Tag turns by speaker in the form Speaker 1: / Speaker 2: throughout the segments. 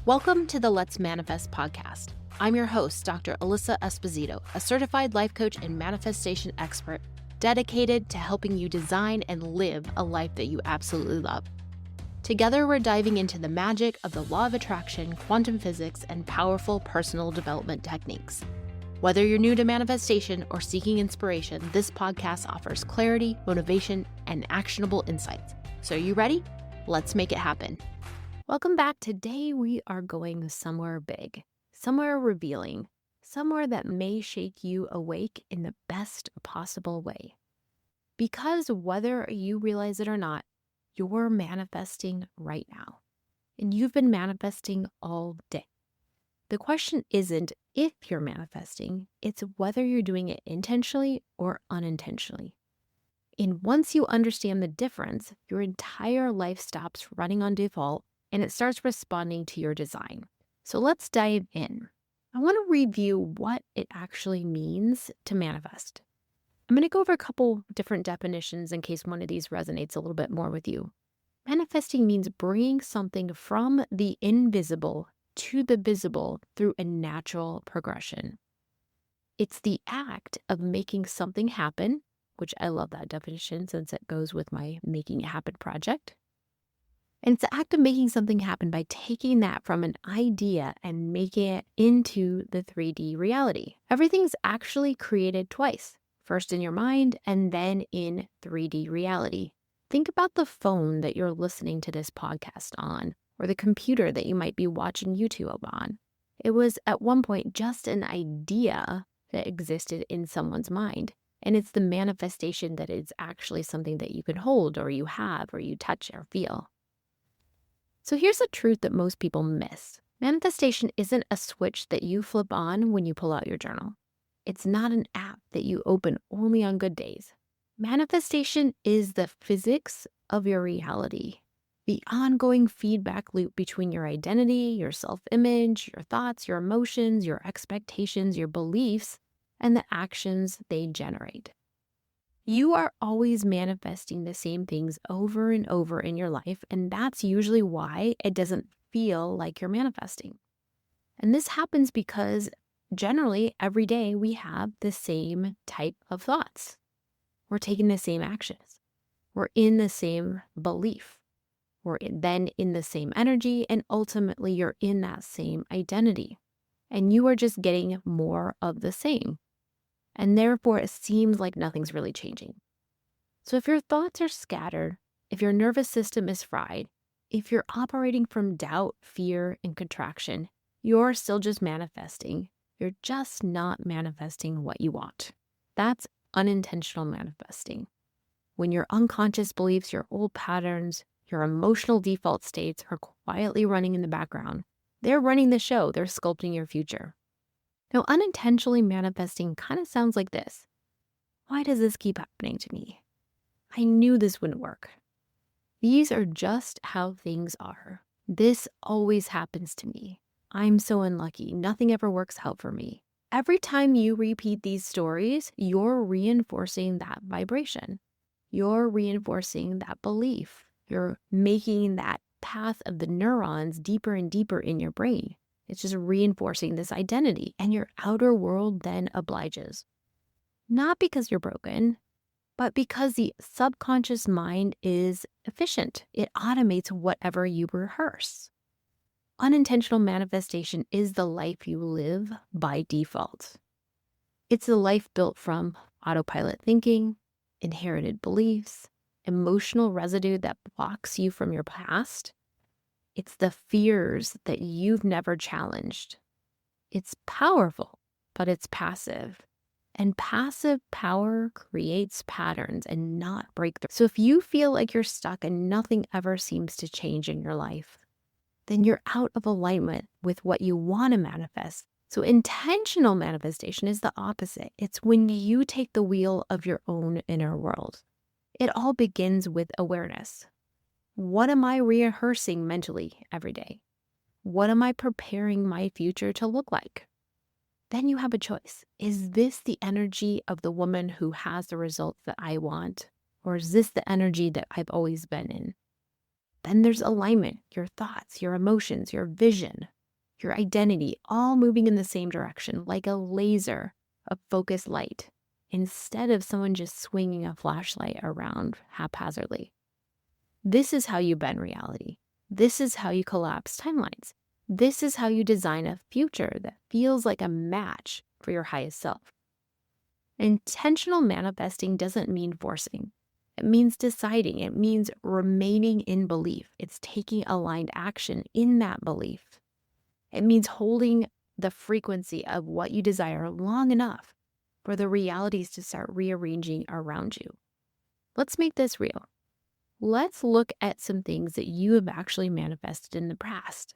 Speaker 1: Welcome to the Let's Manifest podcast. I'm your host, Dr. Alissa Esposito, a certified life coach and manifestation expert dedicated to helping you design and live a life that you absolutely love. Together, we're diving into the magic of the law of attraction, quantum physics, and powerful personal development techniques. Whether you're new to manifestation or seeking inspiration, this podcast offers clarity, motivation, and actionable insights. So are you ready? Let's make it happen. Welcome back. Today we are going somewhere big, somewhere revealing, somewhere that may shake you awake in the best possible way. Because whether you realize it or not, you're manifesting right now. And you've been manifesting all day. The question isn't if you're manifesting, it's whether you're doing it intentionally or unintentionally. And once you understand the difference, your entire life stops running on default and it starts responding to your design. So let's dive in. I want to review what it actually means to manifest. I'm going to go over a couple different definitions in case one of these resonates a little bit more with you. Manifesting means bringing something from the invisible to the visible through a natural progression. It's the act of making something happen, which I love that definition since it goes with my Making It Happen project. And it's the act of making something happen by taking that from an idea and making it into the 3D reality. Everything's actually created twice, first in your mind and then in 3D reality. Think about the phone that you're listening to this podcast on, or the computer that you might be watching YouTube on. It was at one point just an idea that existed in someone's mind. And it's the manifestation that it's actually something that you can hold or you have or you touch or feel. So here's a truth that most people miss. Manifestation isn't a switch that you flip on when you pull out your journal. It's not an app that you open only on good days. Manifestation is the physics of your reality, the ongoing feedback loop between your identity, your self-image, your thoughts, your emotions, your expectations, your beliefs, and the actions they generate. You are always manifesting the same things over and over in your life, and that's usually why it doesn't feel like you're manifesting. And this happens because generally every day we have the same type of thoughts. We're taking the same actions. We're in the same belief. We're then in the same energy, and ultimately you're in that same identity. And you are just getting more of the same. And therefore, it seems like nothing's really changing. So if your thoughts are scattered, if your nervous system is fried, if you're operating from doubt, fear, and contraction, you're still just manifesting. You're just not manifesting what you want. That's unintentional manifesting. When your unconscious beliefs, your old patterns, your emotional default states are quietly running in the background, they're running the show. They're sculpting your future. Now, unintentionally manifesting kind of sounds like this. Why does this keep happening to me? I knew this wouldn't work. These are just how things are. This always happens to me. I'm so unlucky. Nothing ever works out for me. Every time you repeat these stories, you're reinforcing that vibration. You're reinforcing that belief. You're making that path of the neurons deeper and deeper in your brain. It's just reinforcing this identity, and your outer world then obliges. Not because you're broken, but because the subconscious mind is efficient. It automates whatever you rehearse. Unintentional manifestation is the life you live by default. It's the life built from autopilot thinking, inherited beliefs, emotional residue that blocks you from your past. It's the fears that you've never challenged. It's powerful, but it's passive. And passive power creates patterns and not breakthrough. So if you feel like you're stuck and nothing ever seems to change in your life, then you're out of alignment with what you want to manifest. So intentional manifestation is the opposite. It's when you take the wheel of your own inner world. It all begins with awareness. What am I rehearsing mentally every day? What am I preparing my future to look like? Then you have a choice. Is this the energy of the woman who has the results that I want? Or is this the energy that I've always been in? Then there's alignment, your thoughts, your emotions, your vision. your identity, all moving in the same direction like a laser of focused light, instead of someone just swinging a flashlight around haphazardly. This is how you bend reality. This is how you collapse timelines. This is how you design a future that feels like a match for your highest self. Intentional manifesting doesn't mean forcing. It means deciding. It means remaining in belief. It's taking aligned action in that belief. It means holding the frequency of what you desire long enough for the realities to start rearranging around you. Let's make this real. Let's look at some things that you have actually manifested in the past.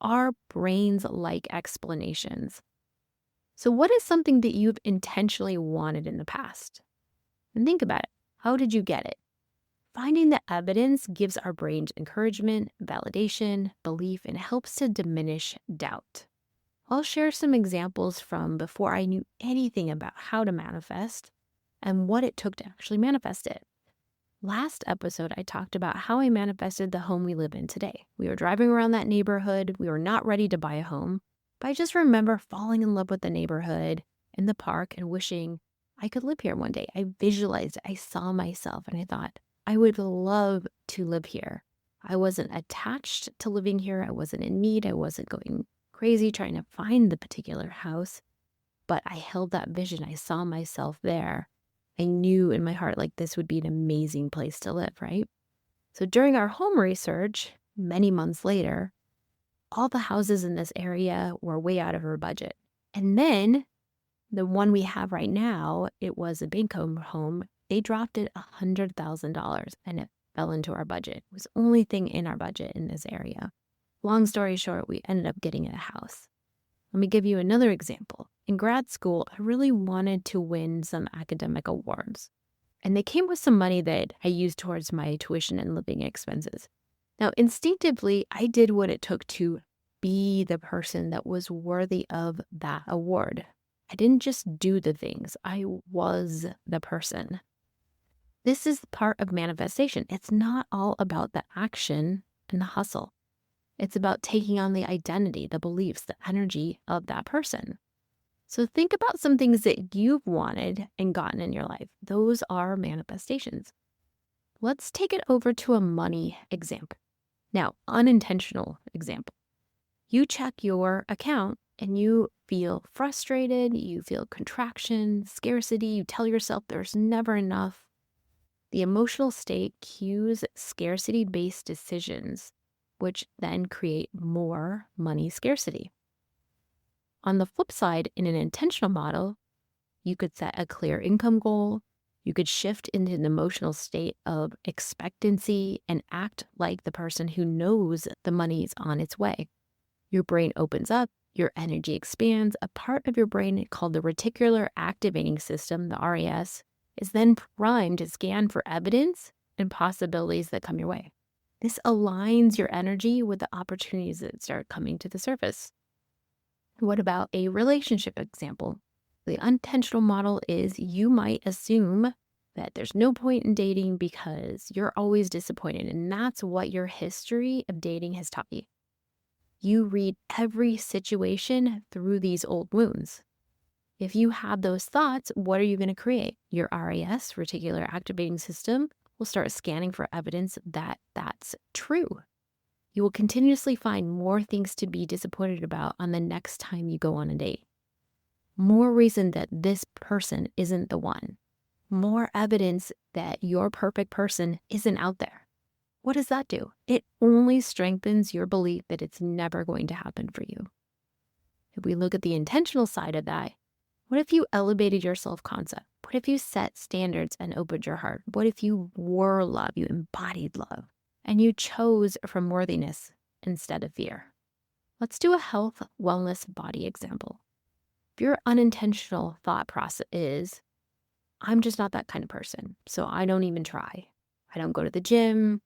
Speaker 1: Our brains like explanations. So what is something that you've intentionally wanted in the past? And think about it. How did you get it? Finding the evidence gives our brains encouragement, validation, belief, and helps to diminish doubt. I'll share some examples from before I knew anything about how to manifest and what it took to actually manifest it. Last episode, I talked about how I manifested the home we live in today. We were driving around that neighborhood. We were not ready to buy a home, but I just remember falling in love with the neighborhood and the park and wishing I could live here one day. I visualized it. I saw myself and I thought, I would love to live here. I wasn't attached to living here. I wasn't in need. I wasn't going crazy trying to find the particular house, but I held that vision. I saw myself there. I knew in my heart, like, this would be an amazing place to live, right? So during our home research, many months later, all the houses in this area were way out of our budget. And then the one we have right now, it was a bank home. They dropped it $100,000 and it fell into our budget. It was the only thing in our budget in this area. Long story short, we ended up getting a house. Let me give you another example. In grad school, I really wanted to win some academic awards, and they came with some money that I used towards my tuition and living expenses. Now, instinctively, I did what it took to be the person that was worthy of that award. I didn't just do the things, I was the person. This is part of manifestation. It's not all about the action and the hustle. It's about taking on the identity, the beliefs, the energy of that person. So think about some things that you've wanted and gotten in your life. Those are manifestations. Let's take it over to a money example. Now, unintentional example. You check your account and you feel frustrated, you feel contraction, scarcity, you tell yourself there's never enough. The emotional state cues scarcity-based decisions, which then create more money scarcity. On the flip side, in an intentional model, you could set a clear income goal. You could shift into an emotional state of expectancy and act like the person who knows the money's on its way. Your brain opens up, your energy expands. A part of your brain called the reticular activating system, the RAS, is then primed to scan for evidence and possibilities that come your way. This aligns your energy with the opportunities that start coming to the surface. What about a relationship example? The unintentional model is you might assume that there's no point in dating because you're always disappointed, and that's what your history of dating has taught you. You read every situation through these old wounds. If you have those thoughts, what are you going to create? Your RAS, reticular activating system, will start scanning for evidence that that's true. You will continuously find more things to be disappointed about on the next time you go on a date. More reason that this person isn't the one. More evidence that your perfect person isn't out there. What does that do? It only strengthens your belief that it's never going to happen for you. If we look at the intentional side of that, what if you elevated your self-concept? What if you set standards and opened your heart? What if you were love, you embodied love, and you chose from worthiness instead of fear? Let's do a health, wellness, body example. If your unintentional thought process is, I'm just not that kind of person, so I don't even try. I don't go to the gym.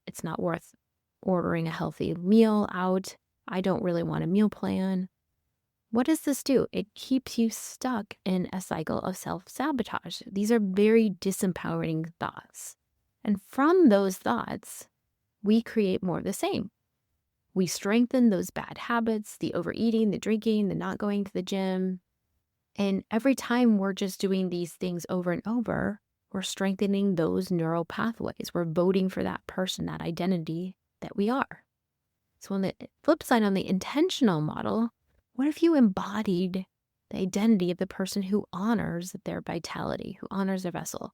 Speaker 1: It's not worth ordering a healthy meal out. I don't really want a meal plan. What does this do? It keeps you stuck in a cycle of self-sabotage. These are very disempowering thoughts. And from those thoughts, we create more of the same. We strengthen those bad habits, the overeating, the drinking, the not going to the gym. And every time we're just doing these things over and over, we're strengthening those neural pathways. We're voting for that person, that identity that we are. So on the flip side, on the intentional model, what if you embodied the identity of the person who honors their vitality, who honors their vessel?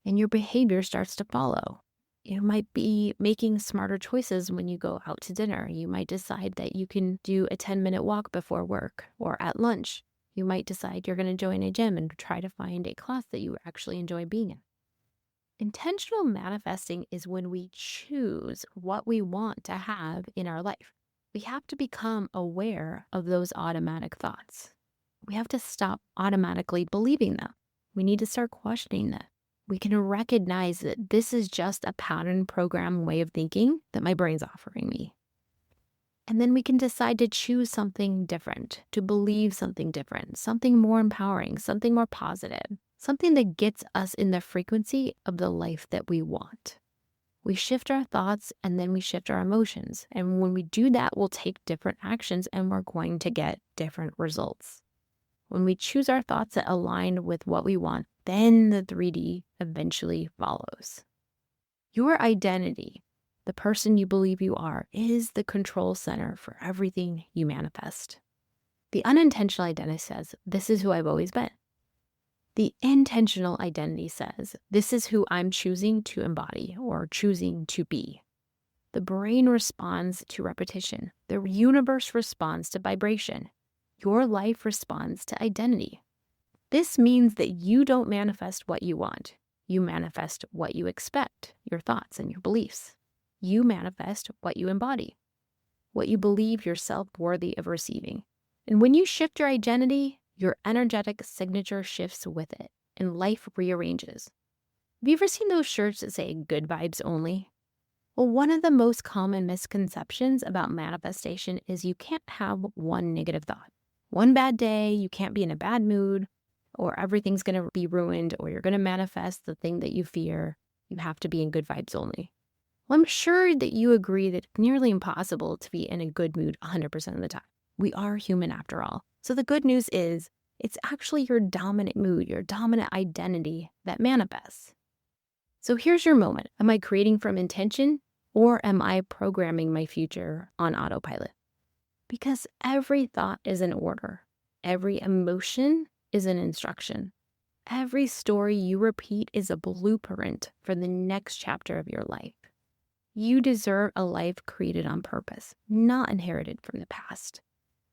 Speaker 1: And your behavior starts to follow. You might be making smarter choices when you go out to dinner. You might decide that you can do a 10-minute walk before work or at lunch. You might decide you're going to join a gym and try to find a class that you actually enjoy being in. Intentional manifesting is when we choose what we want to have in our life. We have to become aware of those automatic thoughts. We have to stop automatically believing them. We need to start questioning them. We can recognize that this is just a pattern program way of thinking that my brain's offering me. And then we can decide to choose something different, to believe something different, something more empowering, something more positive, something that gets us in the frequency of the life that we want. We shift our thoughts and then we shift our emotions. And when we do that, we'll take different actions and we're going to get different results. When we choose our thoughts that align with what we want, then the 3D eventually follows. Your identity, the person you believe you are, is the control center for everything you manifest. The unintentional identity says, this is who I've always been. The intentional identity says, this is who I'm choosing to embody or choosing to be. The brain responds to repetition. The universe responds to vibration. Your life responds to identity. This means that you don't manifest what you want. You manifest what you expect, your thoughts and your beliefs. You manifest what you embody, what you believe yourself worthy of receiving. And when you shift your identity, your energetic signature shifts with it, and life rearranges. Have you ever seen those shirts that say good vibes only? Well, one of the most common misconceptions about manifestation is you can't have one negative thought. One bad day, you can't be in a bad mood, or everything's going to be ruined, or you're going to manifest the thing that you fear. You have to be in good vibes only. Well, I'm sure that you agree that it's nearly impossible to be in a good mood 100% of the time. We are human after all. So the good news is it's actually your dominant mood, your dominant identity that manifests. So here's your moment. Am I creating from intention, or am I programming my future on autopilot? Because every thought is an order. Every emotion is an instruction. Every story you repeat is a blueprint for the next chapter of your life. You deserve a life created on purpose, not inherited from the past.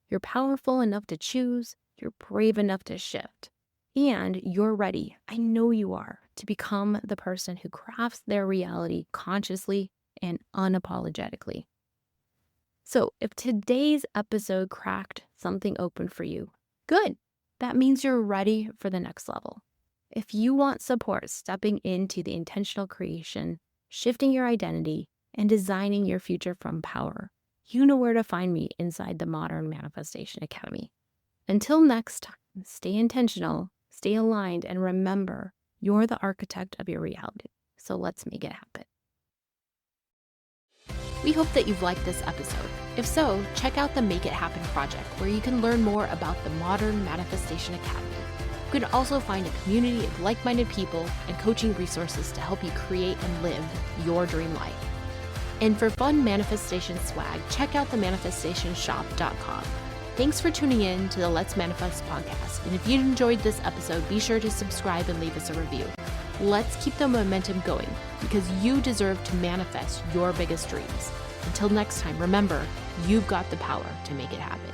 Speaker 1: You're powerful enough to choose, you're brave enough to shift, and you're ready, I know you are, to become the person who crafts their reality consciously and unapologetically. So if today's episode cracked something open for you, good. That means you're ready for the next level. If you want support stepping into the intentional creation, shifting your identity, and designing your future from power, you know where to find me inside the Modern Manifestation Academy. Until next time, stay intentional, stay aligned, and remember, you're the architect of your reality. So let's make it happen. We hope that you've liked this episode. If so, check out the Make It Happen project, where you can learn more about the Modern Manifestation Academy. You can also find a community of like-minded people and coaching resources to help you create and live your dream life. And for fun manifestation swag, check out the manifestationshop.com. Thanks for tuning in to the Let's Manifest podcast. And if you enjoyed this episode, be sure to subscribe and leave us a review. Let's keep the momentum going, because you deserve to manifest your biggest dreams. Until next time, remember, you've got the power to make it happen.